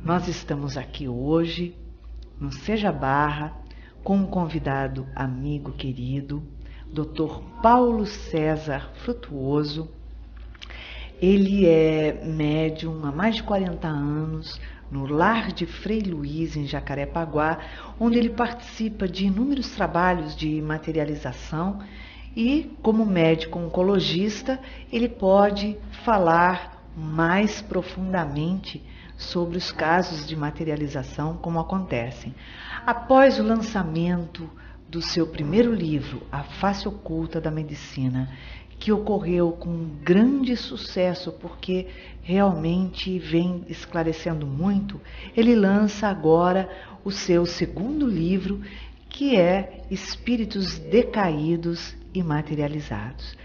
Nós estamos aqui hoje, no Seja Barra, com um convidado amigo querido, Dr. Paulo César Frutuoso. Ele é médium há mais de 40 anos, no Lar de Frei Luiz, em Jacarepaguá, onde ele participa de inúmeros trabalhos de materialização e, como médico oncologista, ele pode falar mais profundamente sobre os casos de materialização, como acontecem. Após o lançamento do seu primeiro livro, A Face Oculta da Medicina, que ocorreu com grande sucesso, porque realmente vem esclarecendo muito, ele lança agora o seu segundo livro, que é Espíritos Decaídos e Materializados.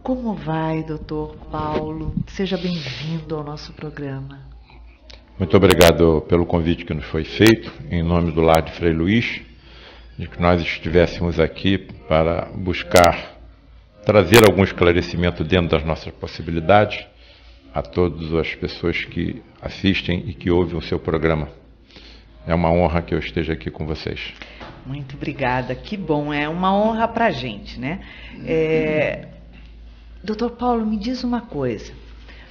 Como vai, doutor Paulo? Seja bem-vindo ao nosso programa. Muito obrigado pelo convite que nos foi feito, em nome do Lar de Frei Luiz, de que nós estivéssemos aqui para buscar trazer algum esclarecimento dentro das nossas possibilidades a todas as pessoas que assistem e que ouvem o seu programa. É uma honra que eu esteja aqui com vocês. Muito obrigada, que bom, é uma honra para a gente, né? Doutor Paulo, me diz uma coisa,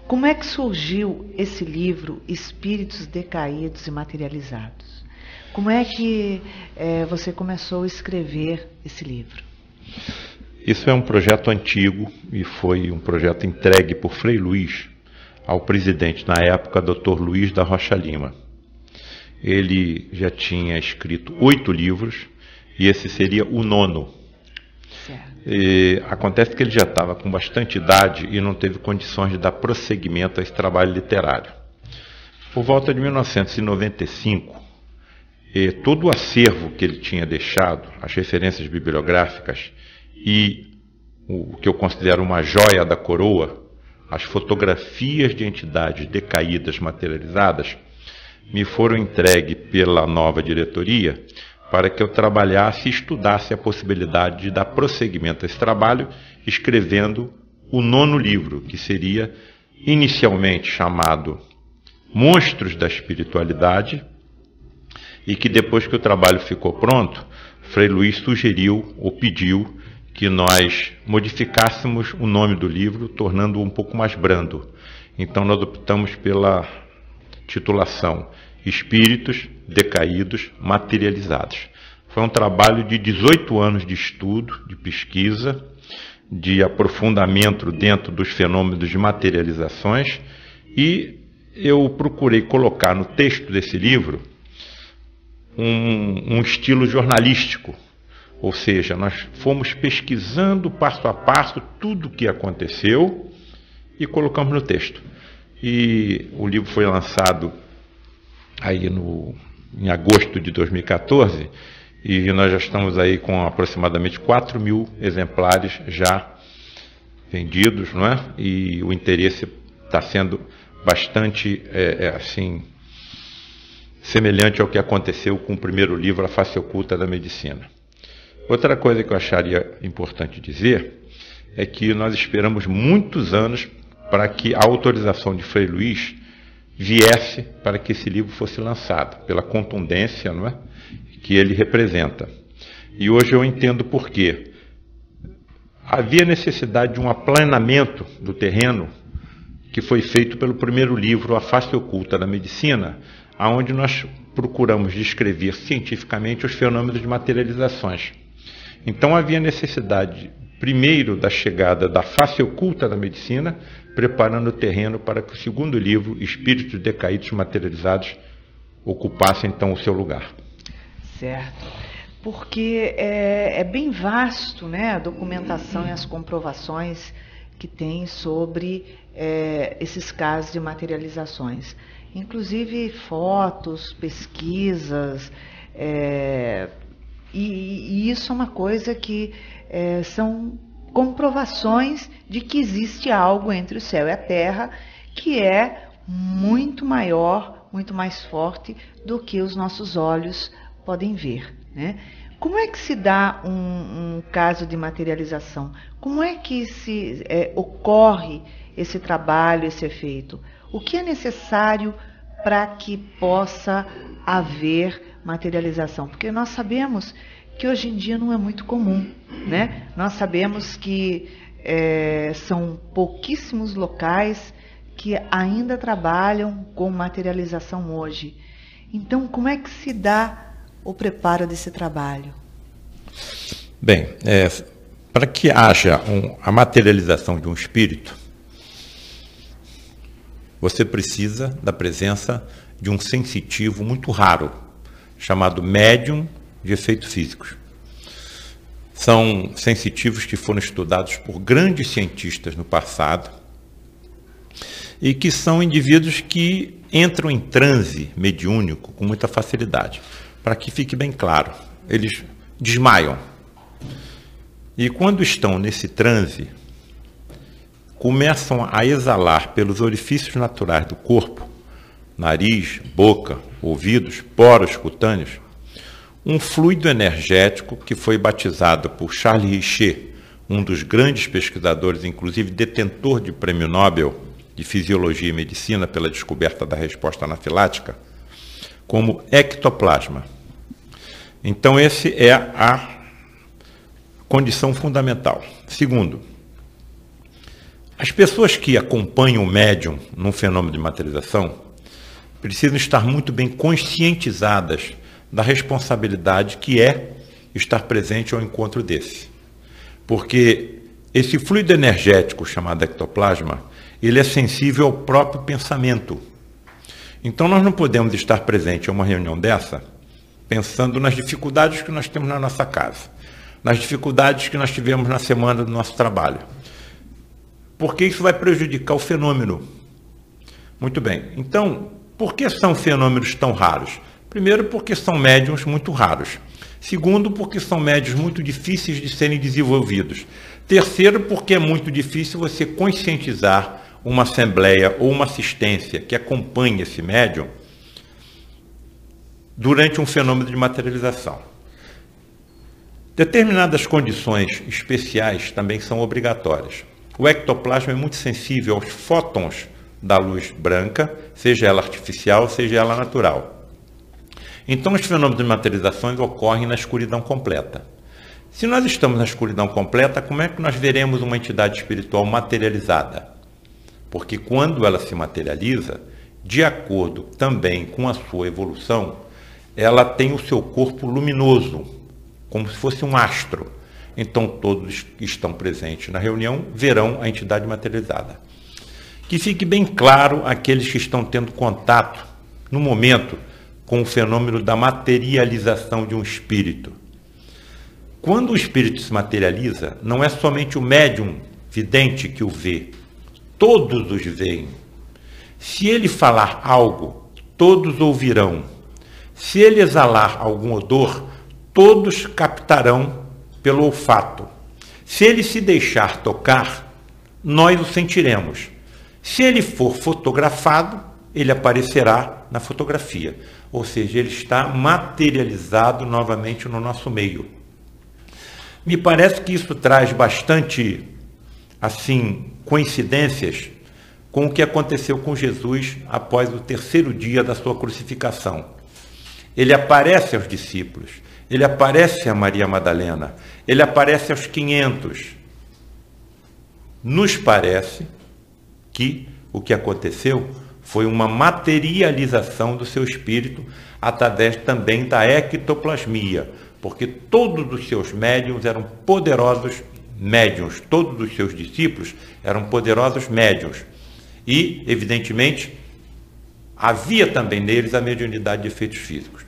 como é que surgiu esse livro Espíritos Decaídos e Materializados? Como é que você começou a escrever esse livro? Isso é um projeto antigo e foi um projeto entregue por Frei Luiz ao presidente, na época, Dr. Luiz da Rocha Lima. Ele já tinha escrito 8 livros e esse seria o 9º. Acontece que ele já estava com bastante idade e não teve condições de dar prosseguimento a esse trabalho literário. Por volta de 1995, todo o acervo que ele tinha deixado, as referências bibliográficas e o que eu considero uma joia da coroa, as fotografias de entidades decaídas materializadas, me foram entregues pela nova diretoria para que eu trabalhasse e estudasse a possibilidade de dar prosseguimento a esse trabalho, escrevendo o 9º livro, que seria inicialmente chamado Monstros da Espiritualidade, e que depois que o trabalho ficou pronto, Frei Luiz sugeriu ou pediu que nós modificássemos o nome do livro, tornando-o um pouco mais brando. Então nós optamos pela titulação Espíritos Decaídos Materializados. Foi um trabalho de 18 anos de estudo, de pesquisa, de aprofundamento dentro dos fenômenos de materializações, e eu procurei colocar no texto desse livro um estilo jornalístico, ou seja, nós fomos pesquisando passo a passo tudo o que aconteceu e colocamos no texto. E o livro foi lançado aí em agosto de 2014, e nós já estamos aí com aproximadamente 4.000 exemplares já vendidos, não é? E o interesse está sendo bastante assim, semelhante ao que aconteceu com o primeiro livro, A Face Oculta da Medicina. Outra coisa que eu acharia importante dizer é que nós esperamos muitos anos para que a autorização de Frei Luiz viesse para que esse livro fosse lançado, pela contundência, não é, que ele representa. E hoje eu entendo por quê. Havia necessidade de um aplanamento do terreno que foi feito pelo primeiro livro, A Face Oculta da Medicina, onde nós procuramos descrever cientificamente os fenômenos de materializações. Então havia necessidade, primeiro, da chegada da Face Oculta da Medicina, preparando o terreno para que o segundo livro, Espíritos Decaídos Materializados, ocupasse então o seu lugar. Certo, porque é bem vasto, né, a documentação e as comprovações que tem sobre esses casos de materializações. Inclusive fotos, pesquisas, e isso é uma coisa que são comprovações de que existe algo entre o céu e a terra que é muito maior, muito mais forte do que os nossos olhos podem ver, né? Como é que se dá um caso de materialização? Como é que ocorre esse trabalho, esse efeito? O que é necessário para que possa haver materialização? Porque nós sabemos que hoje em dia não é muito comum, né? Nós sabemos que são pouquíssimos locais que ainda trabalham com materialização hoje. Então, como é que se dá o preparo desse trabalho? Bem, para que haja a materialização de um espírito, você precisa da presença de um sensitivo muito raro, chamado médium de efeitos físicos. São sensitivos que foram estudados por grandes cientistas no passado e que são indivíduos que entram em transe mediúnico com muita facilidade. Para que fique bem claro, eles desmaiam. E quando estão nesse transe, começam a exalar pelos orifícios naturais do corpo, nariz, boca, ouvidos, poros cutâneos, um fluido energético que foi batizado por Charles Richet, um dos grandes pesquisadores, inclusive detentor de prêmio Nobel de Fisiologia e Medicina pela descoberta da resposta anafilática, como ectoplasma. Então, essa é a condição fundamental. Segundo, as pessoas que acompanham o médium num fenômeno de materialização precisam estar muito bem conscientizadas da responsabilidade que é estar presente ao encontro desse. Porque esse fluido energético chamado ectoplasma, ele é sensível ao próprio pensamento. Então nós não podemos estar presente a uma reunião dessa pensando nas dificuldades que nós temos na nossa casa, nas dificuldades que nós tivemos na semana do nosso trabalho. Porque isso vai prejudicar o fenômeno. Muito bem. Então, por que são fenômenos tão raros? Primeiro, porque são médiuns muito raros. Segundo, porque são médiuns muito difíceis de serem desenvolvidos. Terceiro, porque é muito difícil você conscientizar uma assembleia ou uma assistência que acompanhe esse médium durante um fenômeno de materialização. Determinadas condições especiais também são obrigatórias. O ectoplasma é muito sensível aos fótons da luz branca, seja ela artificial, seja ela natural. Então, os fenômenos de materializações ocorrem na escuridão completa. Se nós estamos na escuridão completa, como é que nós veremos uma entidade espiritual materializada? Porque quando ela se materializa, de acordo também com a sua evolução, ela tem o seu corpo luminoso, como se fosse um astro. Então, todos que estão presentes na reunião verão a entidade materializada. Que fique bem claro aqueles que estão tendo contato, no momento, com o fenômeno da materialização de um espírito. Quando o espírito se materializa, não é somente o médium vidente que o vê, todos os veem. Se ele falar algo, todos ouvirão. Se ele exalar algum odor, todos captarão pelo olfato. Se ele se deixar tocar, nós o sentiremos. Se ele for fotografado, ele aparecerá na fotografia. Ou seja, ele está materializado novamente no nosso meio. Me parece que isso traz bastante, assim, coincidências com o que aconteceu com Jesus após o 3º dia da sua crucificação. Ele aparece aos discípulos, ele aparece a Maria Madalena, ele aparece aos 500. Nos parece que o que aconteceu foi uma materialização do seu espírito através também da ectoplasmia, porque todos os seus médiuns eram poderosos médiuns, todos os seus discípulos eram poderosos médiuns. E, evidentemente, havia também neles a mediunidade de efeitos físicos.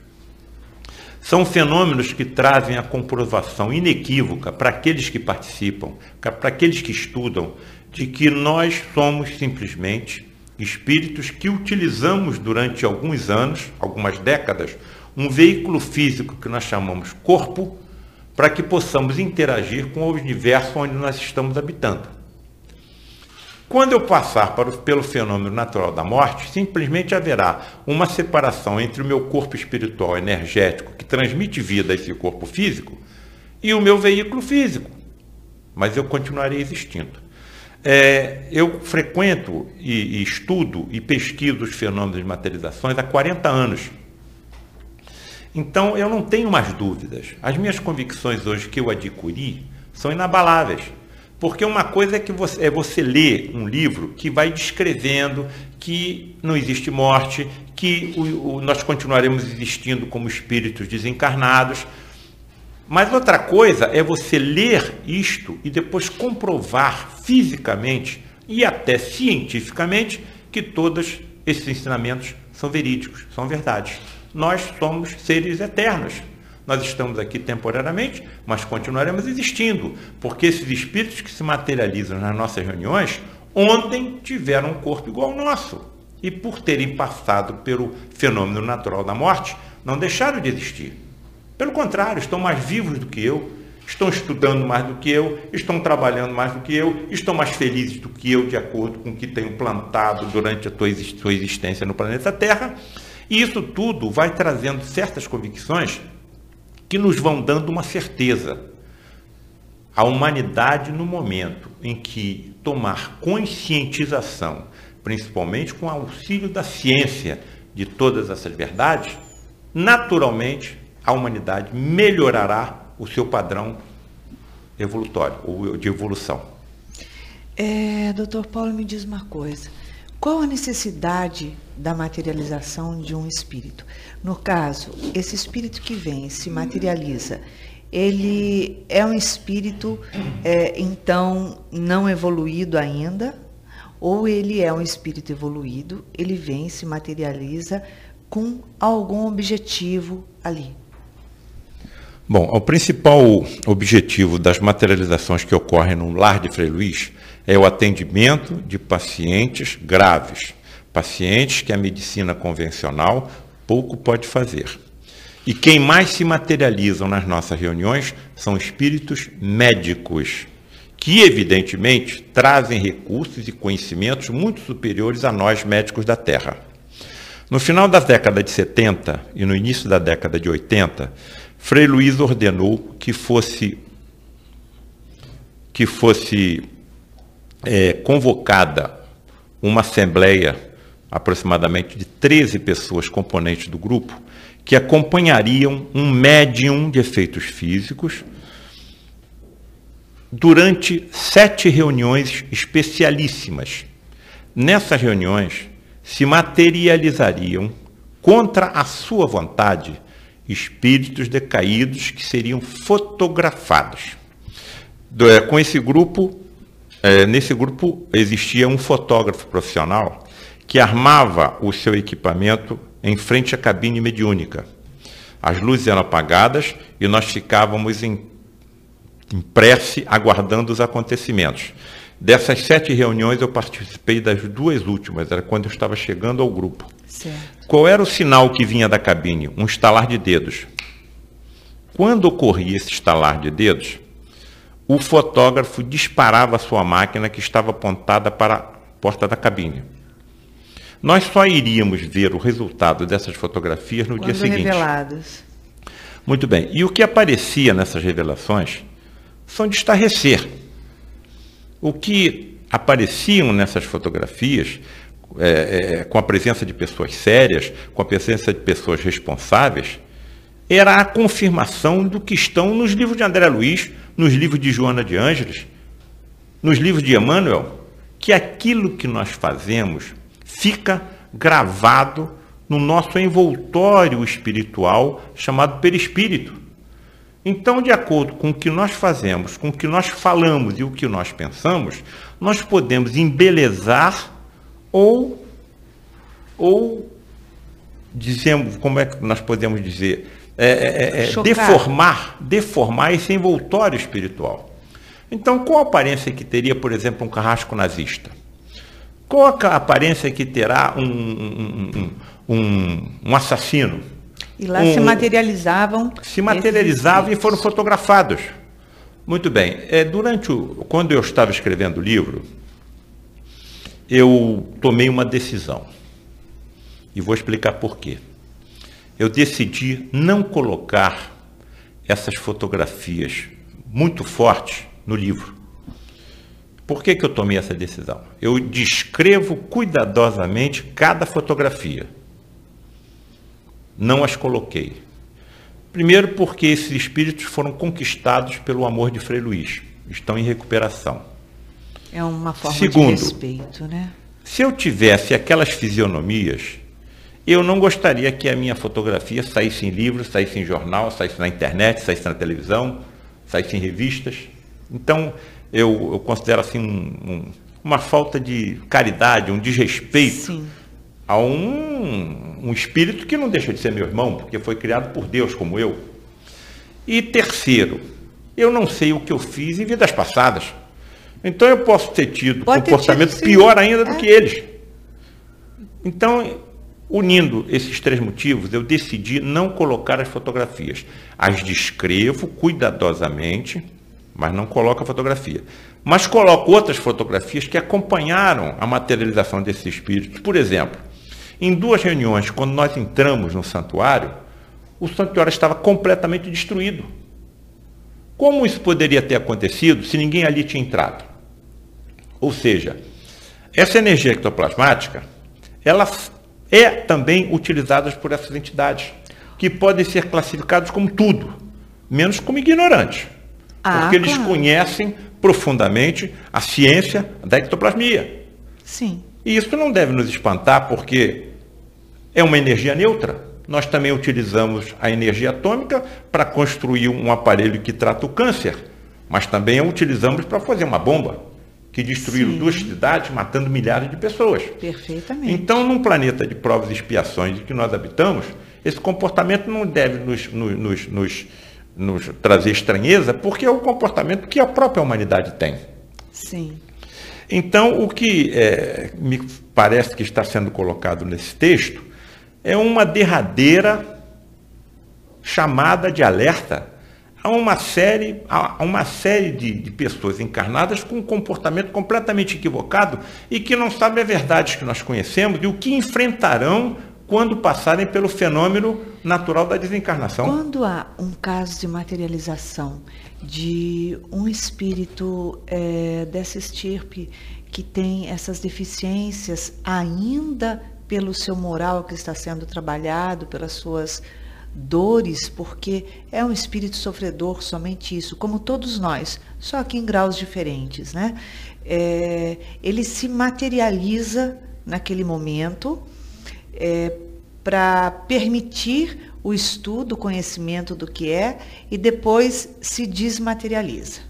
São fenômenos que trazem a comprovação inequívoca para aqueles que participam, para aqueles que estudam, de que nós somos simplesmente espíritos que utilizamos durante alguns anos, algumas décadas, um veículo físico que nós chamamos corpo, para que possamos interagir com o universo onde nós estamos habitando. Quando eu passar pelo fenômeno natural da morte, simplesmente haverá uma separação entre o meu corpo espiritual energético, que transmite vida a esse corpo físico, e o meu veículo físico. Mas eu continuarei existindo. eu frequento e estudo e pesquiso os fenômenos de materializações há 40 anos. Então, eu não tenho mais dúvidas. As minhas convicções hoje que eu adquiri são inabaláveis. Porque uma coisa é você ler um livro que vai descrevendo que não existe morte, que nós continuaremos existindo como espíritos desencarnados. Mas outra coisa é você ler isto e depois comprovar fisicamente e até cientificamente que todos esses ensinamentos são verídicos, são verdades. Nós somos seres eternos. Nós estamos aqui temporariamente, mas continuaremos existindo, porque esses espíritos que se materializam nas nossas reuniões, ontem tiveram um corpo igual ao nosso. E por terem passado pelo fenômeno natural da morte, não deixaram de existir. Pelo contrário, estão mais vivos do que eu, estão estudando mais do que eu, estão trabalhando mais do que eu, estão mais felizes do que eu, de acordo com o que tenho plantado durante a sua existência no planeta Terra. E isso tudo vai trazendo certas convicções que nos vão dando uma certeza. A humanidade, no momento em que tomar conscientização, principalmente com o auxílio da ciência de todas essas verdades, naturalmente a humanidade melhorará o seu padrão evolutório, ou de evolução. Doutor Paulo, me diz uma coisa. Qual a necessidade da materialização de um espírito? No caso, esse espírito que vem, se materializa, ele é um espírito, então, não evoluído ainda, ou ele é um espírito evoluído, ele vem, se materializa com algum objetivo ali? Bom, o principal objetivo das materializações que ocorrem no lar de Frei Luiz é o atendimento de pacientes graves, pacientes que a medicina convencional pouco pode fazer. E quem mais se materializam nas nossas reuniões são espíritos médicos, que evidentemente trazem recursos e conhecimentos muito superiores a nós médicos da Terra. No final da década de 70 e no início da década de 80, Frei Luiz ordenou que fosse convocada uma assembleia, aproximadamente de 13 pessoas componentes do grupo, que acompanhariam um médium de efeitos físicos durante 7 reuniões especialíssimas. Nessas reuniões se materializariam, contra a sua vontade, espíritos decaídos que seriam fotografados. Com esse grupo, nesse grupo existia um fotógrafo profissional que armava o seu equipamento em frente à cabine mediúnica. As luzes eram apagadas e nós ficávamos em prece aguardando os acontecimentos. Dessas 7 reuniões eu participei das 2 últimas, era quando eu estava chegando ao grupo. Certo. Qual era o sinal que vinha da cabine? Um estalar de dedos. Quando ocorria esse estalar de dedos, o fotógrafo disparava a sua máquina que estava apontada para a porta da cabine. Nós só iríamos ver o resultado dessas fotografias no dia seguinte. Reveladas. Muito bem. E o que aparecia nessas revelações são de estarrecer. O que apareciam nessas fotografias, com a presença de pessoas sérias, com a presença de pessoas responsáveis, era a confirmação do que estão nos livros de André Luiz, nos livros de Joana de Ângeles, nos livros de Emmanuel, que aquilo que nós fazemos fica gravado no nosso envoltório espiritual chamado perispírito. Então, de acordo com o que nós fazemos, com o que nós falamos e o que nós pensamos, nós podemos embelezar ou dizemos, como é que nós podemos dizer, deformar esse envoltório espiritual. Então, qual a aparência que teria, por exemplo, um carrasco nazista? Qual a aparência que terá um assassino? E lá se materializavam. Se materializavam e foram fotografados. Muito bem. Quando eu estava escrevendo o livro, eu tomei uma decisão. E vou explicar por quê. Eu decidi não colocar essas fotografias muito fortes no livro. Por que eu tomei essa decisão? Eu descrevo cuidadosamente cada fotografia. Não as coloquei. Primeiro porque esses espíritos foram conquistados pelo amor de Frei Luís. Estão em recuperação. É uma forma Segundo, de respeito, né? Se eu tivesse aquelas fisionomias, eu não gostaria que a minha fotografia saísse em livro, saísse em jornal, saísse na internet, saísse na televisão, saísse em revistas. Então, eu considero assim uma falta de caridade, um desrespeito Sim. a um espírito que não deixa de ser meu irmão, porque foi criado por Deus como eu. E terceiro, eu não sei o que eu fiz em vidas passadas. Então eu posso ter tido comportamento pior ainda do que eles. Então, unindo esses três motivos, eu decidi não colocar as fotografias. As descrevo cuidadosamente, mas não coloco a fotografia. Mas coloco outras fotografias que acompanharam a materialização desses espíritos. Por exemplo, em 2 reuniões, quando nós entramos no santuário, o santuário estava completamente destruído. Como isso poderia ter acontecido se ninguém ali tinha entrado? Ou seja, essa energia ectoplasmática, ela é também utilizada por essas entidades, que podem ser classificados como tudo, menos como ignorantes. Porque eles conhecem profundamente a ciência da ectoplasmia. Sim. E isso não deve nos espantar, porque é uma energia neutra. Nós também utilizamos a energia atômica para construir um aparelho que trata o câncer, mas também a utilizamos para fazer uma bomba, que destruíram Sim. 2 cidades, matando milhares de pessoas. Perfeitamente. Então, num planeta de provas e expiações de que nós habitamos, esse comportamento não deve nos trazer estranheza, porque é o comportamento que a própria humanidade tem. Sim. Então, o que me parece que está sendo colocado nesse texto é uma derradeira chamada de alerta a uma série de pessoas encarnadas com um comportamento completamente equivocado e que não sabem as verdades que nós conhecemos e o que enfrentarão quando passarem pelo fenômeno natural da desencarnação. Quando há um caso de materialização de um espírito dessa estirpe que tem essas deficiências ainda pelo seu moral que está sendo trabalhado, pelas suas dores, porque é um espírito sofredor, somente isso, como todos nós, só que em graus diferentes, né? Ele se materializa naquele momento para permitir o estudo, o conhecimento do que é, e depois se desmaterializa.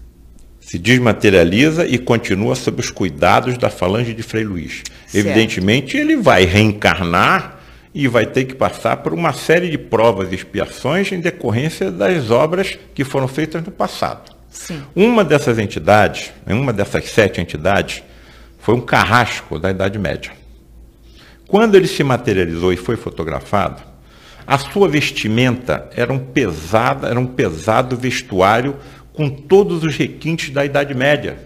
Se desmaterializa e continua sob os cuidados da falange de Frei Luís. Certo. Evidentemente, ele vai reencarnar e vai ter que passar por uma série de provas e expiações em decorrência das obras que foram feitas no passado. Sim. Uma dessas entidades, uma dessas 7 entidades, foi um carrasco da Idade Média. Quando ele se materializou e foi fotografado, a sua vestimenta era um pesado vestuário com todos os requintes da Idade Média.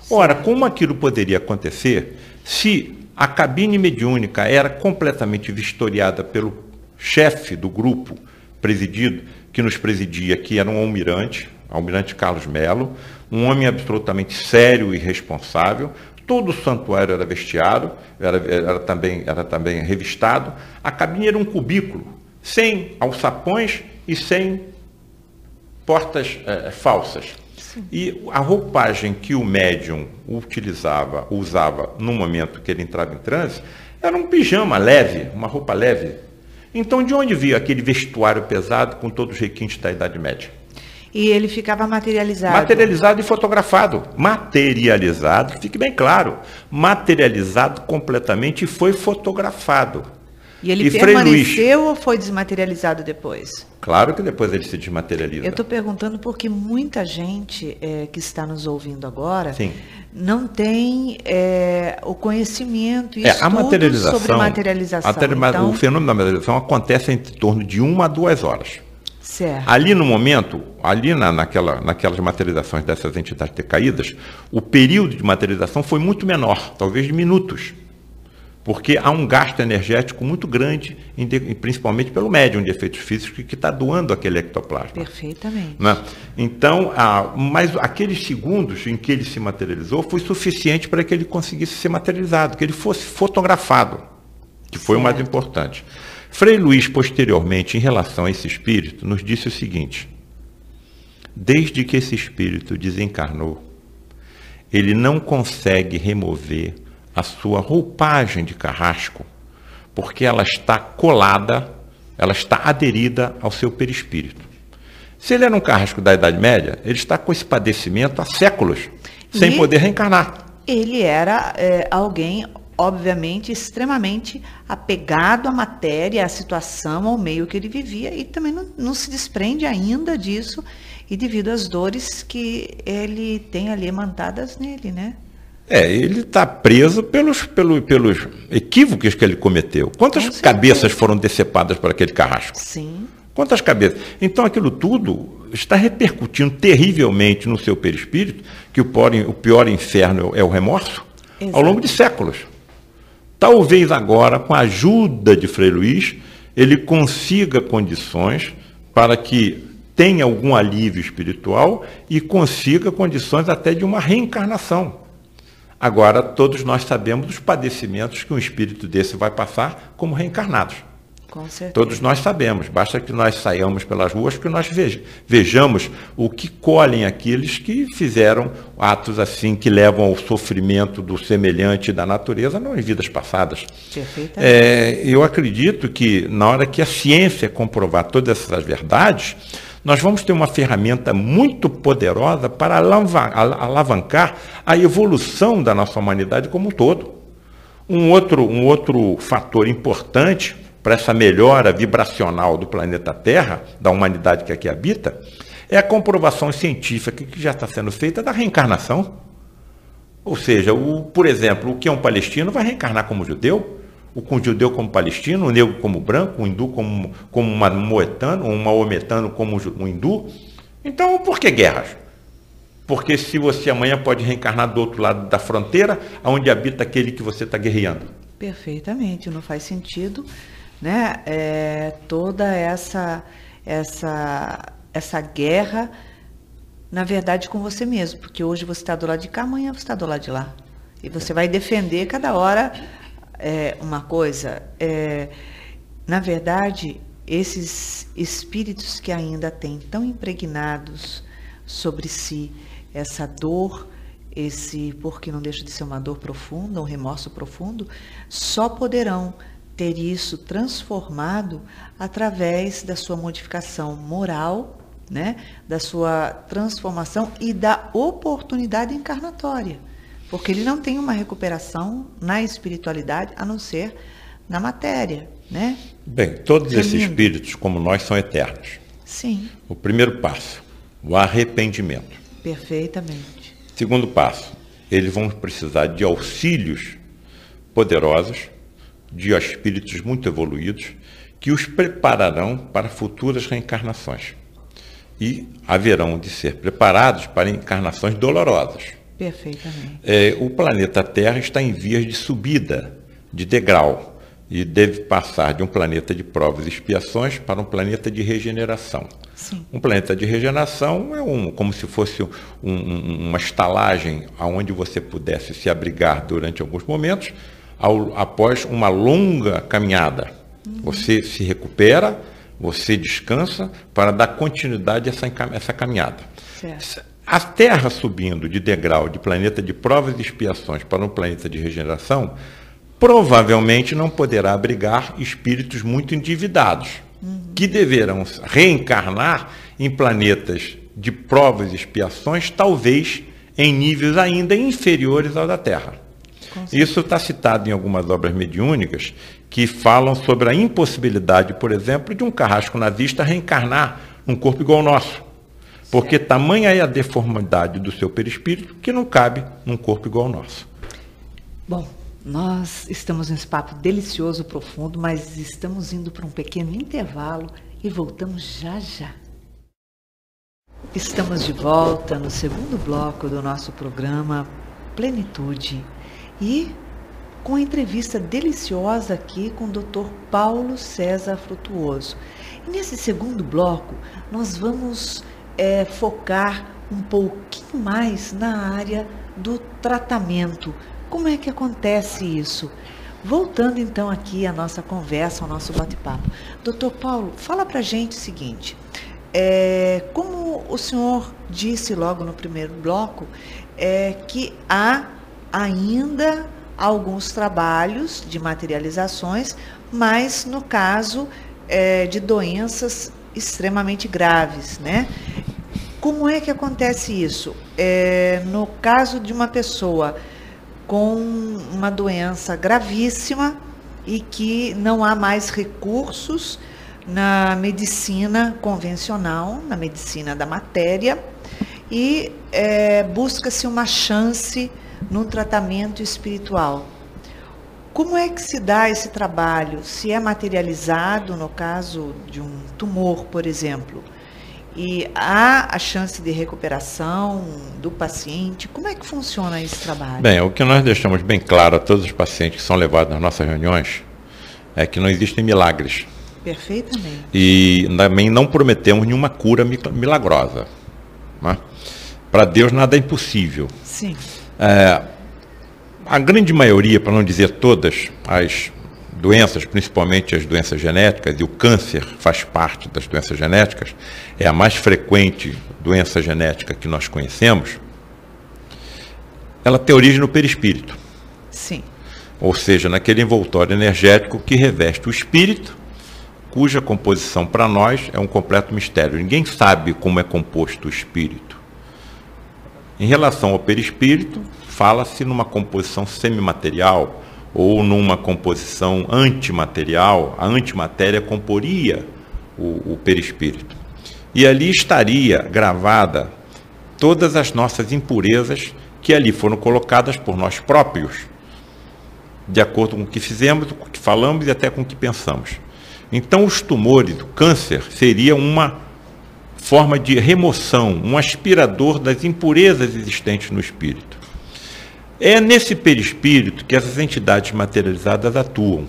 Ora, como aquilo poderia acontecer se a cabine mediúnica era completamente vistoriada pelo chefe do grupo que nos presidia, que era um almirante Carlos Melo, um homem absolutamente sério e responsável. Todo o santuário era vestiado, era também revistado. A cabine era um cubículo, sem alçapões e sem portas falsas. Sim. E a roupagem que o médium usava no momento que ele entrava em transe, era um pijama leve, uma roupa leve. Então, de onde veio aquele vestuário pesado com todos os requintes da Idade Média? E ele ficava materializado. Materializado e fotografado. Materializado, fique bem claro. Materializado completamente e foi fotografado. E ele permaneceu ou foi desmaterializado depois? Claro que depois ele se desmaterializa. Eu estou perguntando porque muita gente que está nos ouvindo agora Sim. não tem o conhecimento e estudo sobre materialização. Então, o fenômeno da materialização acontece em torno de 1 a 2 horas. Certo. Ali no momento, naquelas materializações dessas entidades decaídas, o período de materialização foi muito menor, talvez de minutos. Porque há um gasto energético muito grande, principalmente pelo médium de efeitos físicos que está doando aquele ectoplasma. Perfeitamente. Né? Então, mas aqueles segundos em que ele se materializou foi suficiente para que ele conseguisse ser materializado, que ele fosse fotografado, que foi o mais importante. Frei Luís, posteriormente, em relação a esse espírito, nos disse o seguinte: desde que esse espírito desencarnou, ele não consegue remover a sua roupagem de carrasco, porque ela está colada, ela está aderida ao seu perispírito. Se ele era um carrasco da Idade Média, ele está com esse padecimento há séculos, sem poder reencarnar. Ele era alguém, obviamente, extremamente apegado à matéria, à situação, ao meio que ele vivia, e também não se desprende ainda disso, e devido às dores que ele tem ali emantadas nele, né? Ele está preso pelos equívocos que ele cometeu. Quantas cabeças foram decepadas por aquele carrasco? Sim. Quantas cabeças? Então aquilo tudo está repercutindo terrivelmente no seu perispírito, que o pior inferno é o remorso, ao longo de séculos. Talvez agora, com a ajuda de Frei Luís, ele consiga condições para que tenha algum alívio espiritual e consiga condições até de uma reencarnação. Agora, todos nós sabemos os padecimentos que um espírito desse vai passar como reencarnados. Com certeza. Todos nós sabemos, basta que nós saiamos pelas ruas, que nós vejamos o que colhem aqueles que fizeram atos assim, que levam ao sofrimento do semelhante da natureza, não em vidas passadas. Perfeitamente. Eu acredito que na hora que a ciência comprovar todas essas verdades, nós vamos ter uma ferramenta muito poderosa para alavancar a evolução da nossa humanidade como um todo. Um outro fator importante para essa melhora vibracional do planeta Terra, da humanidade que aqui habita, é a comprovação científica que já está sendo feita da reencarnação. Ou seja, por exemplo, o que é um palestino vai reencarnar como judeu, o judeu como palestino, o negro como branco, o hindu como um maometano como um hindu. Então, por que guerras? Porque se você amanhã pode reencarnar do outro lado da fronteira, onde habita aquele que você está guerreando. Perfeitamente, não faz sentido, né? Toda essa guerra, na verdade, com você mesmo, porque hoje você está do lado de cá, amanhã você está do lado de lá. E você vai defender cada hora uma coisa. Na verdade, esses espíritos que ainda têm tão impregnados sobre si essa dor, porque não deixa de ser uma dor profunda, um remorso profundo, só poderão ter isso transformado através da sua modificação moral, né? Da sua transformação e da oportunidade encarnatória, porque ele não tem uma recuperação na espiritualidade a não ser na matéria, né? Bem, todos esses espíritos, como nós, são eternos. Sim. O primeiro passo, o arrependimento. Perfeitamente. Segundo passo, eles vão precisar de auxílios poderosos, de espíritos muito evoluídos, que os prepararão para futuras reencarnações. E haverão de ser preparados para encarnações dolorosas. Perfeitamente. O planeta Terra está em vias de subida, de degrau, e deve passar de um planeta de provas e expiações para um planeta de regeneração. Sim. Um planeta de regeneração é como se fosse uma estalagem onde você pudesse se abrigar durante alguns momentos, após uma longa caminhada. Você se recupera, você descansa para dar continuidade a essa caminhada. Certo. A Terra subindo de degrau de planeta de provas e expiações para um planeta de regeneração, provavelmente não poderá abrigar espíritos muito endividados, que deverão reencarnar em planetas de provas e expiações, talvez em níveis ainda inferiores ao da Terra. Isso está citado em algumas obras mediúnicas que falam sobre a impossibilidade, por exemplo, de um carrasco nazista reencarnar num corpo igual ao nosso. Porque tamanha é a deformidade do seu perispírito que não cabe num corpo igual ao nosso. Bom, nós estamos nesse papo delicioso, profundo, mas estamos indo para um pequeno intervalo e voltamos já já. Estamos de volta no segundo bloco do nosso programa Plenitude. E com a entrevista deliciosa aqui com o Dr. Paulo César Frutuoso. E nesse segundo bloco, nós vamos focar um pouquinho mais na área do tratamento. Como é que acontece isso? Voltando então aqui à nossa conversa, ao nosso bate-papo. Doutor Paulo, fala pra gente o seguinte, como o senhor disse logo no primeiro bloco, que há ainda alguns trabalhos de materializações, mas no caso de doenças extremamente graves, né? Como é que acontece isso? No caso de uma pessoa com uma doença gravíssima e que não há mais recursos na medicina convencional, na medicina da matéria, e busca-se uma chance no tratamento espiritual. Como é que se dá esse trabalho? Se é materializado, no caso de um tumor, por exemplo, e há a chance de recuperação do paciente? Como é que funciona esse trabalho? Bem, o que nós deixamos bem claro a todos os pacientes que são levados nas nossas reuniões é que não existem milagres. Perfeitamente. E também não prometemos nenhuma cura milagrosa. Né? Para Deus nada é impossível. Sim. A grande maioria, para não dizer todas, as doenças, principalmente as doenças genéticas, e o câncer faz parte das doenças genéticas, é a mais frequente doença genética que nós conhecemos, ela tem origem no perispírito. Sim. Ou seja, naquele envoltório energético que reveste o espírito, cuja composição para nós é um completo mistério. Ninguém sabe como é composto o espírito. Em relação ao perispírito, fala-se numa composição semimaterial ou numa composição antimaterial. A antimatéria comporia o perispírito. E ali estaria gravada todas as nossas impurezas que ali foram colocadas por nós próprios, de acordo com o que fizemos, com o que falamos e até com o que pensamos. Então, os tumores, o câncer, seria uma forma de remoção, um aspirador das impurezas existentes no espírito. É nesse perispírito que essas entidades materializadas atuam.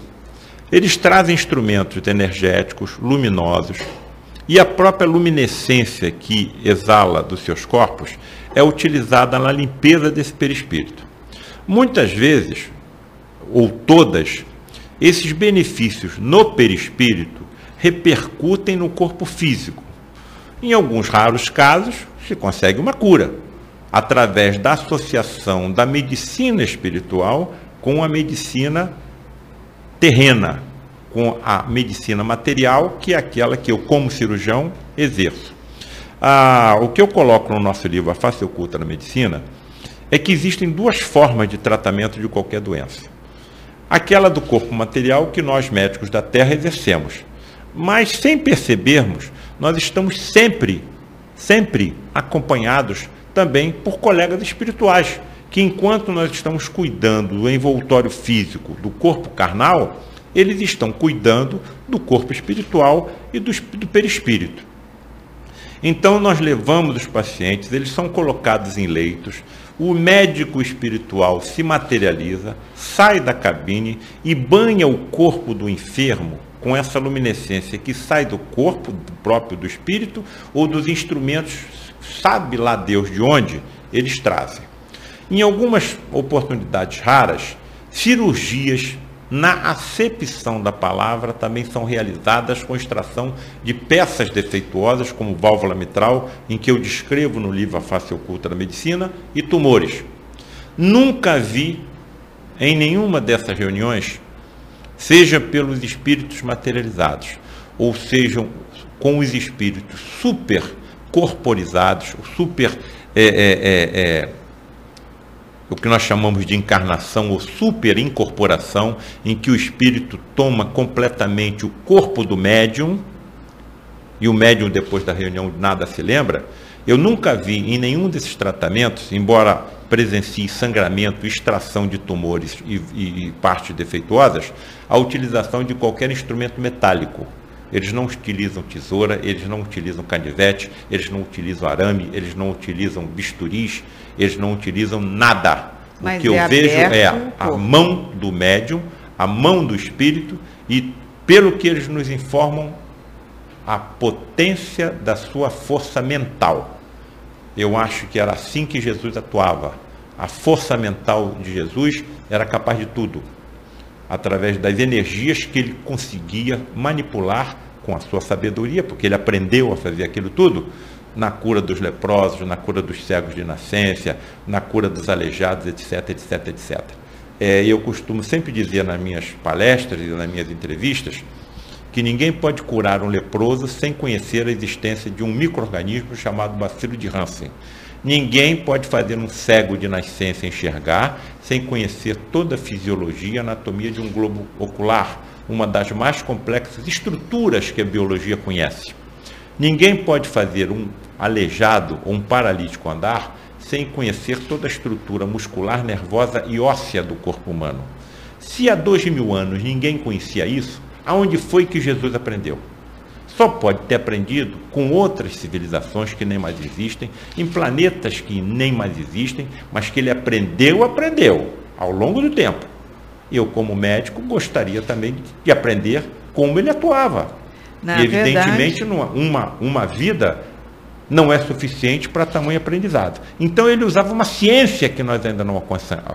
Eles trazem instrumentos energéticos, luminosos, e a própria luminescência que exala dos seus corpos é utilizada na limpeza desse perispírito. Muitas vezes, ou todas, esses benefícios no perispírito repercutem no corpo físico. Em alguns raros casos, se consegue uma cura, através da associação da medicina espiritual com a medicina terrena, com a medicina material, que é aquela que eu, como cirurgião, exerço. O que eu coloco no nosso livro, A Face Oculta da Medicina, é que existem duas formas de tratamento de qualquer doença. Aquela do corpo material que nós médicos da Terra exercemos. Mas, sem percebermos, nós estamos sempre acompanhados também por colegas espirituais, que enquanto nós estamos cuidando do envoltório físico, do corpo carnal, eles estão cuidando do corpo espiritual e do perispírito. Então nós levamos os pacientes, eles são colocados em leitos, o médico espiritual se materializa, sai da cabine e banha o corpo do enfermo com essa luminescência que sai do corpo próprio do espírito ou dos instrumentos, sabe lá Deus de onde, eles trazem. Em algumas oportunidades raras, cirurgias na acepção da palavra também são realizadas com extração de peças defeituosas, como válvula mitral, em que eu descrevo no livro A Face Oculta da Medicina, e tumores. Nunca vi em nenhuma dessas reuniões, seja pelos espíritos materializados, ou sejam com os espíritos super corporizados, o que nós chamamos de encarnação ou superincorporação, em que o espírito toma completamente o corpo do médium, e o médium depois da reunião nada se lembra. Eu nunca vi em nenhum desses tratamentos, embora presencie sangramento, extração de tumores e partes defeituosas, a utilização de qualquer instrumento metálico. Eles não utilizam tesoura, eles não utilizam canivete, eles não utilizam arame, eles não utilizam bisturis, eles não utilizam nada. Mas o que eu vejo é a corpo. mão do médium, a mão do espírito e, pelo que eles nos informam, a potência da sua força mental. Eu acho que era assim que Jesus atuava. A força mental de Jesus era capaz de tudo, através das energias que ele conseguia manipular com a sua sabedoria, porque ele aprendeu a fazer aquilo tudo, na cura dos leprosos, na cura dos cegos de nascença, na cura dos aleijados, etc, etc, etc. Eu costumo sempre dizer nas minhas palestras e nas minhas entrevistas que ninguém pode curar um leproso sem conhecer a existência de um micro-organismo chamado bacilo de Hansen. Ninguém pode fazer um cego de nascença enxergar sem conhecer toda a fisiologia e anatomia de um globo ocular, uma das mais complexas estruturas que a biologia conhece. Ninguém pode fazer um aleijado ou um paralítico andar sem conhecer toda a estrutura muscular, nervosa e óssea do corpo humano. Se há 2000 anos ninguém conhecia isso, aonde foi que Jesus aprendeu? Só pode ter aprendido com outras civilizações que nem mais existem, em planetas que nem mais existem, mas que ele aprendeu ao longo do tempo. Eu, como médico, gostaria também de aprender como ele atuava. E, evidentemente, uma vida não é suficiente para tamanho aprendizado. Então, ele usava uma ciência que nós ainda não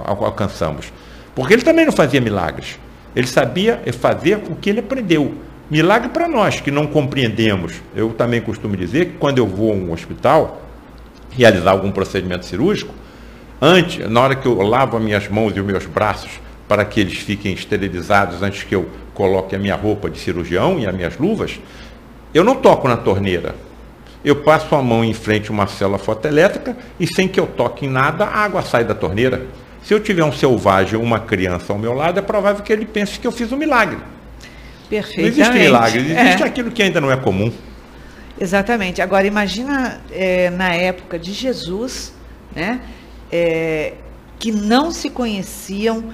alcançamos. Porque ele também não fazia milagres. Ele sabia fazer o que ele aprendeu. Milagre para nós, que não compreendemos. Eu também costumo dizer que quando eu vou a um hospital realizar algum procedimento cirúrgico, na hora que eu lavo as minhas mãos e os meus braços para que eles fiquem esterilizados antes que eu coloque a minha roupa de cirurgião e as minhas luvas, eu não toco na torneira. Eu passo a mão em frente a uma célula fotoelétrica e, sem que eu toque em nada, a água sai da torneira. Se eu tiver um selvagem ou uma criança ao meu lado, é provável que ele pense que eu fiz um milagre. Perfeitamente. Não existe milagre, existe aquilo que ainda não é comum. Exatamente. Agora, imagina na época de Jesus, né, que não se conheciam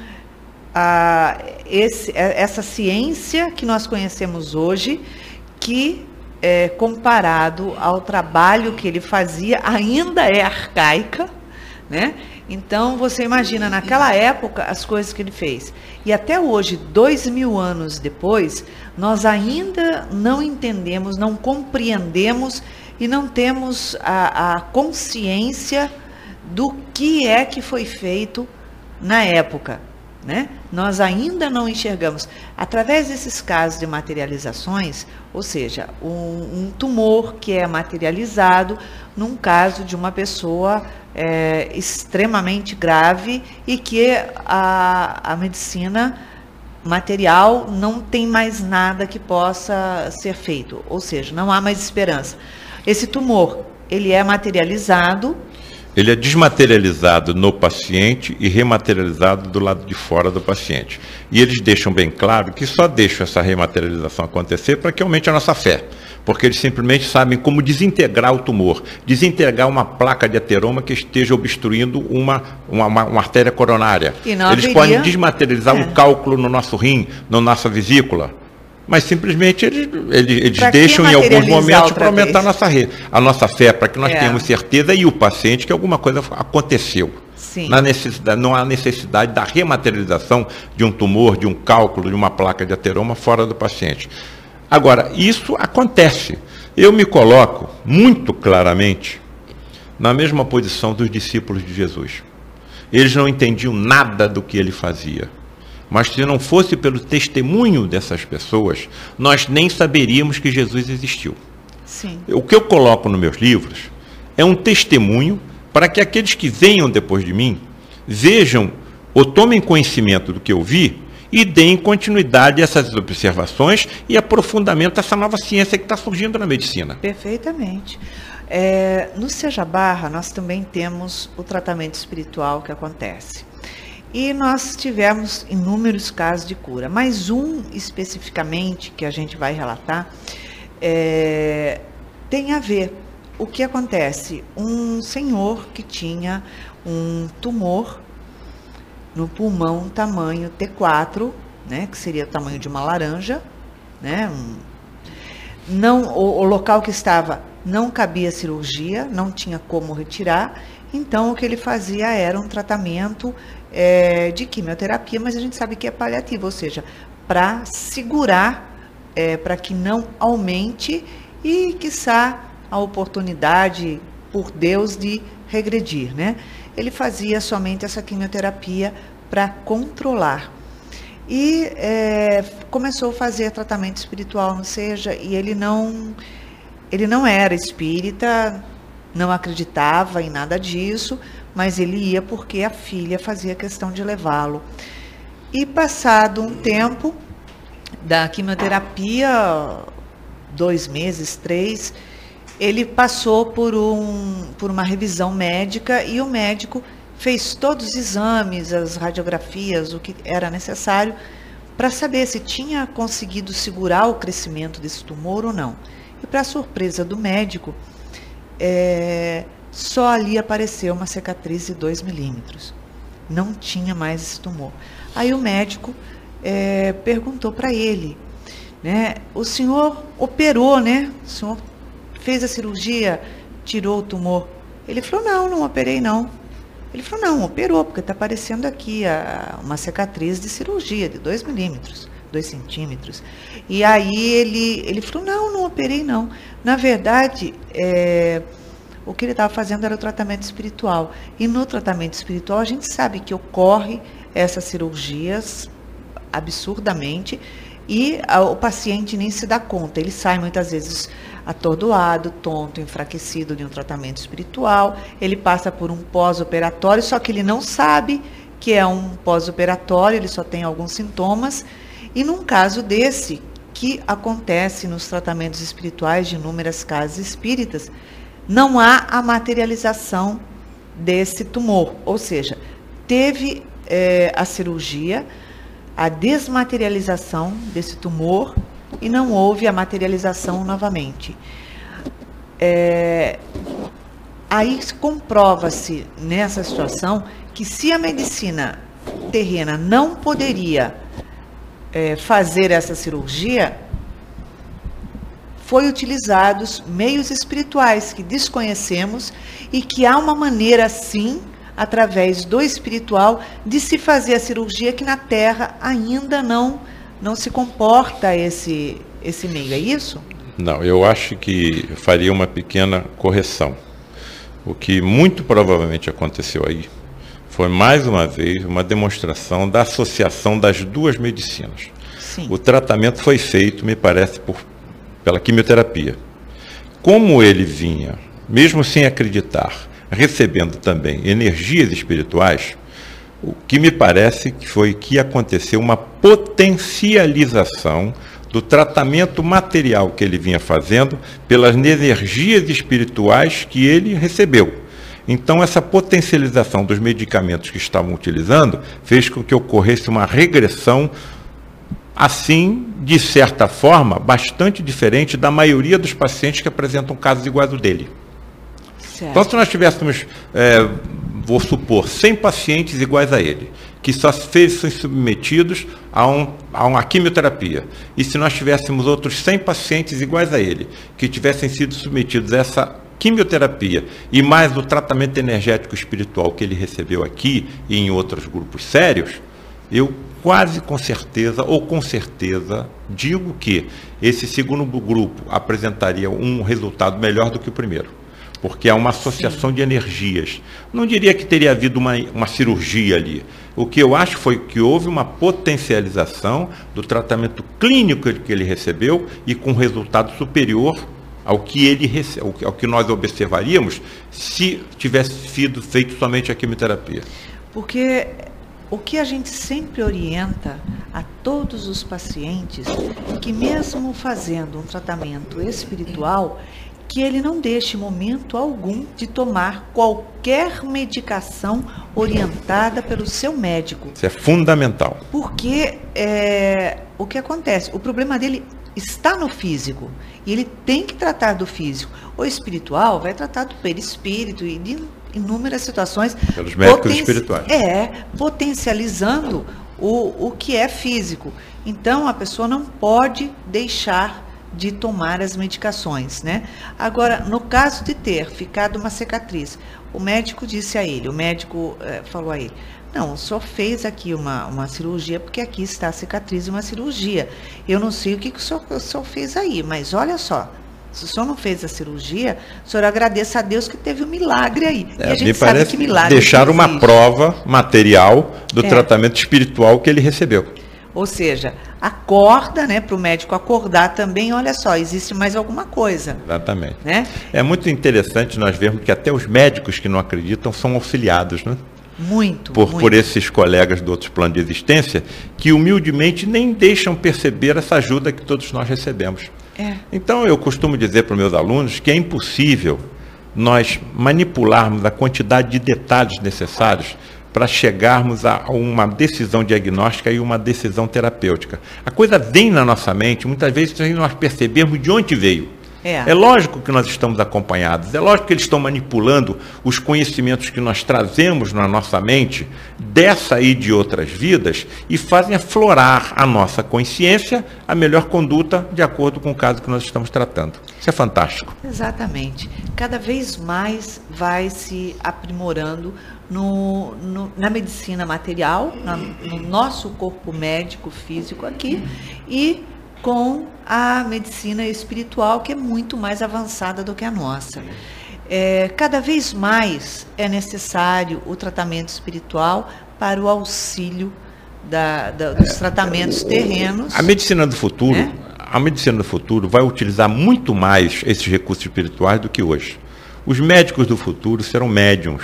essa ciência que nós conhecemos hoje, que, comparado ao trabalho que ele fazia, ainda é arcaica, né? Então, você imagina, naquela época, as coisas que ele fez. E até hoje, 2000 anos depois, nós ainda não entendemos, não compreendemos e não temos a consciência do que é que foi feito na época, né? Nós ainda não enxergamos. Através desses casos de materializações, ou seja, um tumor que é materializado num caso de uma pessoa extremamente grave e que a medicina material não tem mais nada que possa ser feito, ou seja, não há mais esperança. Esse tumor, ele é materializado. Ele é desmaterializado no paciente e rematerializado do lado de fora do paciente. E eles deixam bem claro que só deixam essa rematerialização acontecer para que aumente a nossa fé. Porque eles simplesmente sabem como desintegrar o tumor, desintegrar uma placa de ateroma que esteja obstruindo uma artéria coronária. Eles podem desmaterializar um cálculo no nosso rim, na nossa vesícula. Mas simplesmente eles deixam em alguns momentos para aumentar a nossa fé, para que nós tenhamos certeza e o paciente que alguma coisa aconteceu. Sim. Não há necessidade da rematerialização de um tumor, de um cálculo, de uma placa de ateroma fora do paciente. Agora, isso acontece. Eu me coloco muito claramente na mesma posição dos discípulos de Jesus. Eles não entendiam nada do que ele fazia. Mas se não fosse pelo testemunho dessas pessoas, nós nem saberíamos que Jesus existiu. Sim. O que eu coloco nos meus livros é um testemunho para que aqueles que venham depois de mim vejam ou tomem conhecimento do que eu vi e deem continuidade a essas observações e aprofundamento dessa nova ciência que está surgindo na medicina. Perfeitamente. No Seja Barra, nós também temos o tratamento espiritual que acontece. E nós tivemos inúmeros casos de cura, mas um especificamente que a gente vai relatar tem a ver. O que acontece? Um senhor que tinha um tumor no pulmão tamanho T4, né, que seria o tamanho de uma laranja, né, o local que estava não cabia cirurgia, não tinha como retirar, Então, o que ele fazia era um tratamento de quimioterapia, mas a gente sabe que é paliativo, ou seja, para segurar, para que não aumente e, quiçá, a oportunidade, por Deus, de regredir, né? Ele fazia somente essa quimioterapia para controlar. E começou a fazer tratamento espiritual, ou seja, e ele não era espírita, não acreditava em nada disso, mas ele ia porque a filha fazia questão de levá-lo. E passado um tempo da quimioterapia, 2 meses, 3, ele passou por uma revisão médica e o médico fez todos os exames, as radiografias, o que era necessário para saber se tinha conseguido segurar o crescimento desse tumor ou não. E para surpresa do médico, só ali apareceu uma cicatriz de 2 milímetros. Não tinha mais esse tumor. Aí o médico perguntou para ele, né, o senhor operou, né? O senhor fez a cirurgia, tirou o tumor. Ele falou, não operei não. Ele falou, não, operou, porque está aparecendo aqui uma cicatriz de cirurgia de 2 milímetros, 2 centímetros. E aí ele falou, não operei não. Na verdade, o que ele estava fazendo era o tratamento espiritual. E no tratamento espiritual a gente sabe que ocorre essas cirurgias absurdamente e o paciente nem se dá conta. Ele sai muitas vezes atordoado, tonto, enfraquecido de um tratamento espiritual. Ele passa por um pós-operatório, só que ele não sabe que é um pós-operatório, ele só tem alguns sintomas. E num caso desse, que acontece nos tratamentos espirituais de inúmeras casas espíritas, não há a materialização desse tumor. Ou seja, teve a cirurgia, a desmaterialização desse tumor e não houve a materialização novamente. Aí comprova-se nessa situação que se a medicina terrena não poderia fazer essa cirurgia, foi utilizados meios espirituais que desconhecemos e que há uma maneira, sim, através do espiritual, de se fazer a cirurgia que na Terra ainda não se comporta esse meio, é isso? Não, eu acho que faria uma pequena correção. O que muito provavelmente aconteceu aí foi, mais uma vez, uma demonstração da associação das duas medicinas. Sim. O tratamento foi feito, me parece, pela quimioterapia. Como ele vinha, mesmo sem acreditar, recebendo também energias espirituais, o que me parece que foi que aconteceu uma potencialização do tratamento material que ele vinha fazendo pelas energias espirituais que ele recebeu. Então, essa potencialização dos medicamentos que estavam utilizando fez com que ocorresse uma regressão, assim, de certa forma, bastante diferente da maioria dos pacientes que apresentam casos iguais ao dele. Certo. Então, se nós tivéssemos, vou supor, 100 pacientes iguais a ele, que só são submetidos a uma quimioterapia, e se nós tivéssemos outros 100 pacientes iguais a ele, que tivessem sido submetidos a essa quimioterapia, e mais o tratamento energético espiritual que ele recebeu aqui e em outros grupos sérios, eu quase com certeza, ou com certeza, digo que esse segundo grupo apresentaria um resultado melhor do que o primeiro. Porque há uma associação de energias. Não diria que teria havido uma cirurgia ali. O que eu acho foi que houve uma potencialização do tratamento clínico que ele recebeu e com resultado superior ao que nós observaríamos se tivesse sido feito somente a quimioterapia. Porque o que a gente sempre orienta a todos os pacientes, que mesmo fazendo um tratamento espiritual, que ele não deixe momento algum de tomar qualquer medicação orientada pelo seu médico. Isso é fundamental. Porque o que acontece? O problema dele está no físico e ele tem que tratar do físico. O espiritual vai tratar do perispírito e de inúmeras situações. Pelos médicos espirituais. Potencializando o que é físico. Então, a pessoa não pode deixar de tomar as medicações, né? Agora, no caso de ter ficado uma cicatriz, o médico disse a ele, o médico falou a ele, não, o senhor fez aqui uma cirurgia, porque aqui está a cicatriz de uma cirurgia. Eu não sei o que o senhor fez aí, mas olha só, se o senhor não fez a cirurgia, o senhor agradeça a Deus que teve um milagre aí. E a gente sabe que milagre deixar uma prova material do tratamento espiritual que ele recebeu. Ou seja, acorda, né, para o médico acordar também, olha só, existe mais alguma coisa. Exatamente. Né? É muito interessante nós vermos que até os médicos que não acreditam são auxiliados, né? Muito. Por esses colegas do outros planos de existência, que humildemente nem deixam perceber essa ajuda que todos nós recebemos. Então eu costumo dizer para os meus alunos que é impossível nós manipularmos a quantidade de detalhes necessários para chegarmos a uma decisão diagnóstica e uma decisão terapêutica. A coisa vem na nossa mente, muitas vezes sem nós percebermos de onde veio. É lógico que nós estamos acompanhados, é lógico que eles estão manipulando os conhecimentos que nós trazemos na nossa mente, dessa e de outras vidas, e fazem aflorar a nossa consciência, a melhor conduta de acordo com o caso que nós estamos tratando. Isso é fantástico. Exatamente. Cada vez mais vai se aprimorando na medicina material, no nosso corpo médico, físico aqui, e com a medicina espiritual, que é muito mais avançada do que a nossa. Cada vez mais é necessário o tratamento espiritual para o auxílio dos tratamentos terrenos. A medicina do futuro, a medicina do futuro vai utilizar muito mais esses recursos espirituais do que hoje. Os médicos do futuro serão médiuns.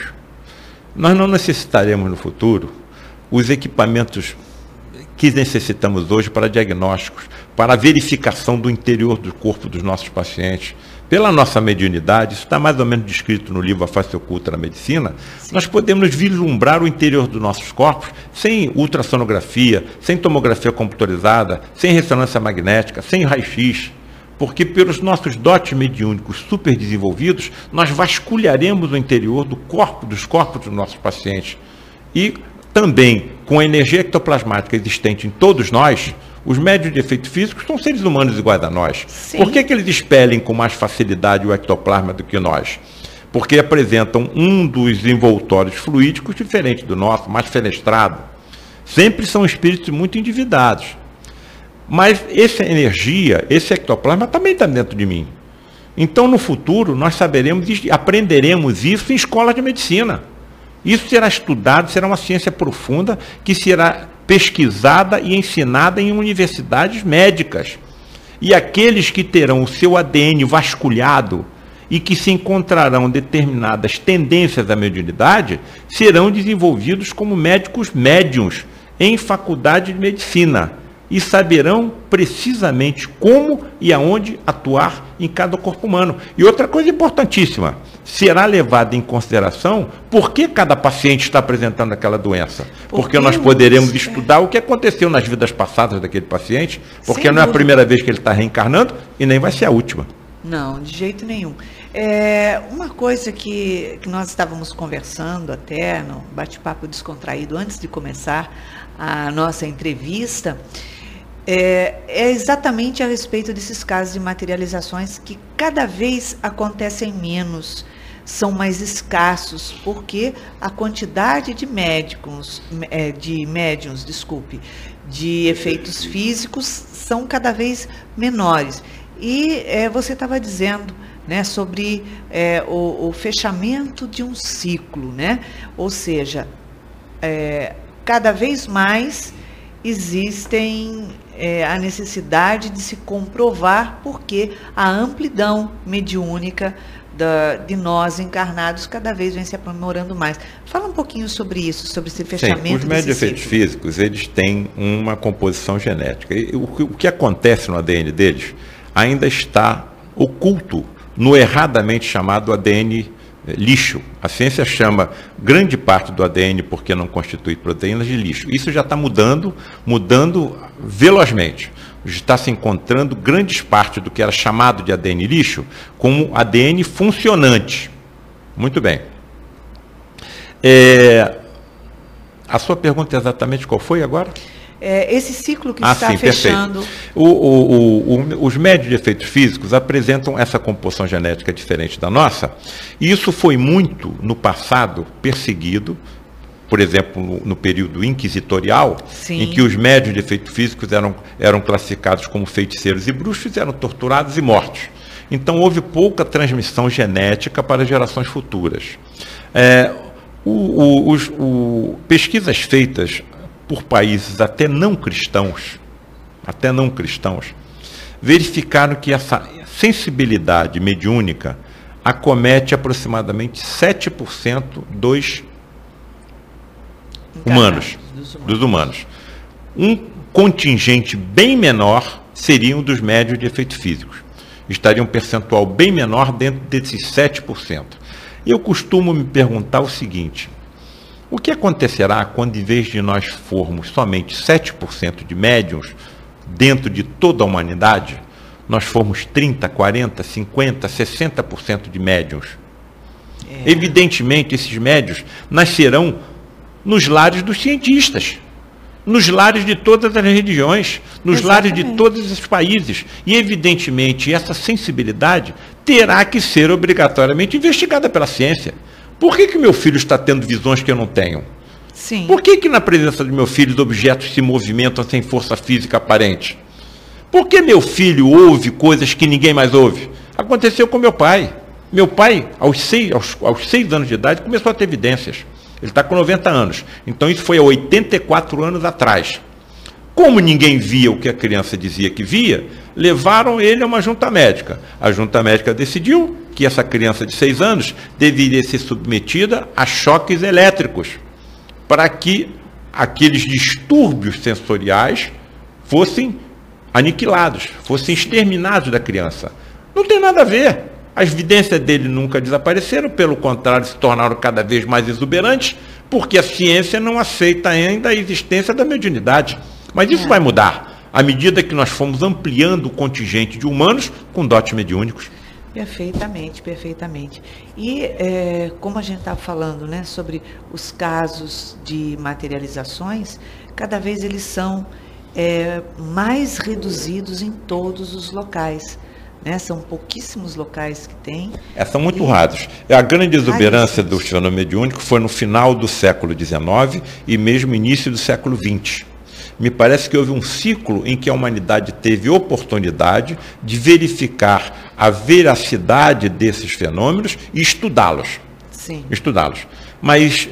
Nós não necessitaremos no futuro os equipamentos que necessitamos hoje para diagnósticos, para a verificação do interior do corpo dos nossos pacientes. Pela nossa mediunidade, isso está mais ou menos descrito no livro A Face Oculta da Medicina, nós podemos vislumbrar o interior dos nossos corpos sem ultrassonografia, sem tomografia computadorizada, sem ressonância magnética, sem raio-x, porque pelos nossos dotes mediúnicos super desenvolvidos, nós vasculharemos o interior dos corpos dos nossos pacientes. E também, com a energia ectoplasmática existente em todos nós, os médiuns de efeito físico são seres humanos iguais a nós. Sim. Por que eles expelem com mais facilidade o ectoplasma do que nós? Porque apresentam um dos envoltórios fluídicos diferente do nosso, mais fenestrado. Sempre são espíritos muito endividados. Mas essa energia, esse ectoplasma também está dentro de mim. Então, no futuro, nós saberemos e aprenderemos isso em escola de medicina. Isso será estudado, será uma ciência profunda que será pesquisada e ensinada em universidades médicas. E aqueles que terão o seu ADN vasculhado e que se encontrarão determinadas tendências da mediunidade, serão desenvolvidos como médicos médiuns em faculdade de medicina e saberão precisamente como e aonde atuar em cada corpo humano. E outra coisa importantíssima, será levada em consideração por que cada paciente está apresentando aquela doença. Porque nós poderemos estudar o que aconteceu nas vidas passadas daquele paciente, porque não é a primeira vez que ele está reencarnando e nem vai ser a última. Não, de jeito nenhum. Uma coisa que nós estávamos conversando até no bate-papo descontraído antes de começar a nossa entrevista, é exatamente a respeito desses casos de materializações que cada vez acontecem menos, são mais escassos, porque a quantidade de médiums, de efeitos físicos são cada vez menores. E você estava dizendo, né, sobre o fechamento de um ciclo, né? Ou seja, cada vez mais existem a necessidade de se comprovar, porque a amplidão mediúnica de nós encarnados cada vez vem se aprimorando mais. Fala um pouquinho sobre isso, sobre esse fechamento. Sim, os médios de efeitos físicos, eles têm uma composição genética. E o que acontece no ADN deles ainda está oculto no erradamente chamado ADN lixo. A ciência chama grande parte do ADN, porque não constitui proteínas, de lixo. Isso já está mudando velozmente. Está se encontrando grandes partes do que era chamado de ADN lixo como ADN funcionante. Muito bem. A sua pergunta exatamente qual foi agora? esse ciclo que está fechando. Os médios de efeitos físicos apresentam essa composição genética diferente da nossa, e isso foi muito, no passado, perseguido, por exemplo, no período inquisitorial, Sim. em que os médios de efeitos físicos eram classificados como feiticeiros e bruxos, eram torturados e mortos. Então, houve pouca transmissão genética para gerações futuras. Pesquisas feitas por países até não cristãos, verificaram que essa sensibilidade mediúnica acomete aproximadamente 7% dos humanos. Um contingente bem menor seriam dos médios de efeitos físicos. Estaria um percentual bem menor dentro desses 7%. Eu costumo me perguntar o seguinte: o que acontecerá quando, em vez de nós formos somente 7% de médiuns dentro de toda a humanidade, nós formos 30%, 40%, 50%, 60% de médiuns? Evidentemente, esses médiuns nascerão nos lares dos cientistas, nos lares de todas as religiões, nos lares de todos os países. E, evidentemente, essa sensibilidade terá que ser obrigatoriamente investigada pela ciência. Por que meu filho está tendo visões que eu não tenho? Sim. Por que na presença do meu filho os objetos se movimentam sem força física aparente? Por que meu filho ouve coisas que ninguém mais ouve? Aconteceu com meu pai. Meu pai, aos 6 anos de idade, começou a ter evidências. Ele está com 90 anos. Então isso foi há 84 anos atrás. Como ninguém via o que a criança dizia que via, levaram ele a uma junta médica. A junta médica decidiu que essa criança de 6 anos deveria ser submetida a choques elétricos, para que aqueles distúrbios sensoriais fossem aniquilados, fossem exterminados da criança. Não tem nada a ver. As evidências dele nunca desapareceram, pelo contrário, se tornaram cada vez mais exuberantes, porque a ciência não aceita ainda a existência da mediunidade. Mas isso vai mudar, à medida que nós fomos ampliando o contingente de humanos com dotes mediúnicos. Perfeitamente, perfeitamente. E como a gente está falando, né, sobre os casos de materializações, cada vez eles são mais reduzidos em todos os locais. Né? São pouquíssimos locais que tem. São muito raros. A grande exuberância do fenômeno mediúnico foi no final do século XIX e mesmo início do século XX. Me parece que houve um ciclo em que a humanidade teve oportunidade de verificar a veracidade desses fenômenos e estudá-los. Sim. Estudá-los. Mas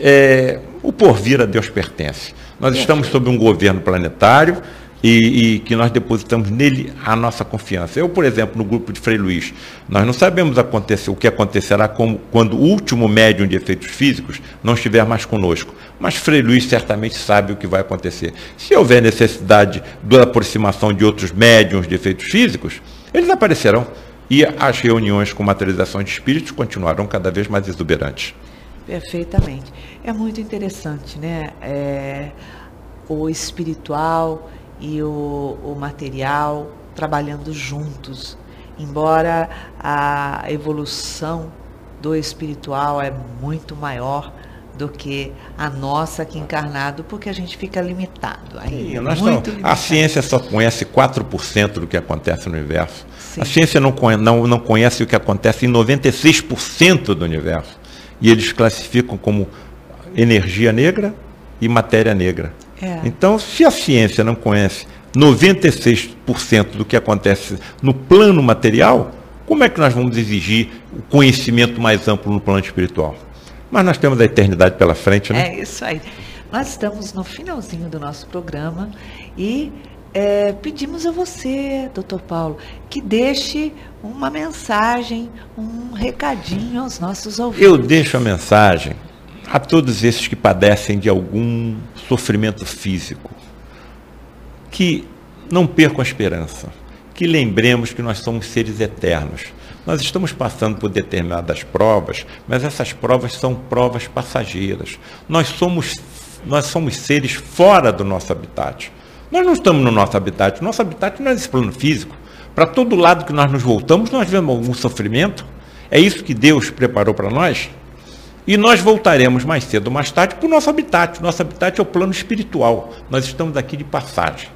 o porvir a Deus pertence. Nós estamos sob um governo planetário e que nós depositamos nele a nossa confiança. Eu, por exemplo, no grupo de Frei Luiz, nós não sabemos o que acontecerá quando o último médium de efeitos físicos não estiver mais conosco. Mas Frei Luiz certamente sabe o que vai acontecer. Se houver necessidade da aproximação de outros médiums de efeitos físicos, eles aparecerão. E as reuniões com materialização de espíritos continuarão cada vez mais exuberantes. Perfeitamente. É muito interessante, né? O espiritual e o material trabalhando juntos, embora a evolução do espiritual é muito maior do que a nossa aqui encarnado, porque a gente fica limitado. Limitado. A ciência só conhece 4% do que acontece no universo. Sim. A ciência não conhece o que acontece em 96% do universo. E eles classificam como energia negra e matéria negra. Então, se a ciência não conhece 96% do que acontece no plano material, como é que nós vamos exigir o conhecimento mais amplo no plano espiritual? Mas nós temos a eternidade pela frente, né? É isso aí. Nós estamos no finalzinho do nosso programa e pedimos a você, Dr. Paulo, que deixe uma mensagem, um recadinho aos nossos ouvintes. Eu deixo a mensagem a todos esses que padecem de algum sofrimento físico, que não percam a esperança, que lembremos que nós somos seres eternos. Nós estamos passando por determinadas provas, mas essas provas são provas passageiras. Nós somos seres fora do nosso habitat. Nós não estamos no nosso habitat. Nosso habitat não é esse plano físico. Para todo lado que nós nos voltamos, nós vemos algum sofrimento. É isso que Deus preparou para nós. E nós voltaremos mais cedo ou mais tarde para o nosso habitat. Nosso habitat é o plano espiritual. Nós estamos aqui de passagem.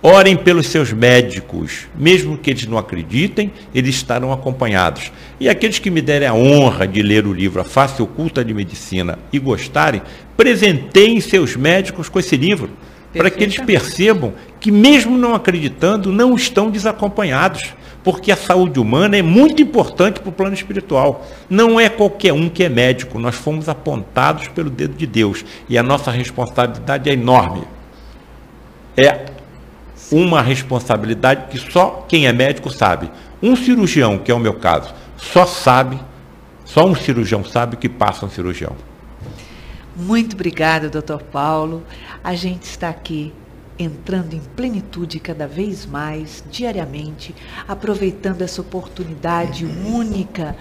Orem pelos seus médicos, mesmo que eles não acreditem, eles estarão acompanhados. E aqueles que me derem a honra de ler o livro A Face Oculta de Medicina e gostarem, presenteiem seus médicos com esse livro, para que eles percebam que, mesmo não acreditando, não estão desacompanhados, porque a saúde humana é muito importante para o plano espiritual. Não é qualquer um que é médico, nós fomos apontados pelo dedo de Deus, e a nossa responsabilidade é enorme. É uma responsabilidade que só quem é médico sabe. Um cirurgião, que é o meu caso, só um cirurgião sabe o que passa um cirurgião. Muito obrigada, Dr. Paulo. A gente está aqui entrando em plenitude cada vez mais, diariamente, aproveitando essa oportunidade única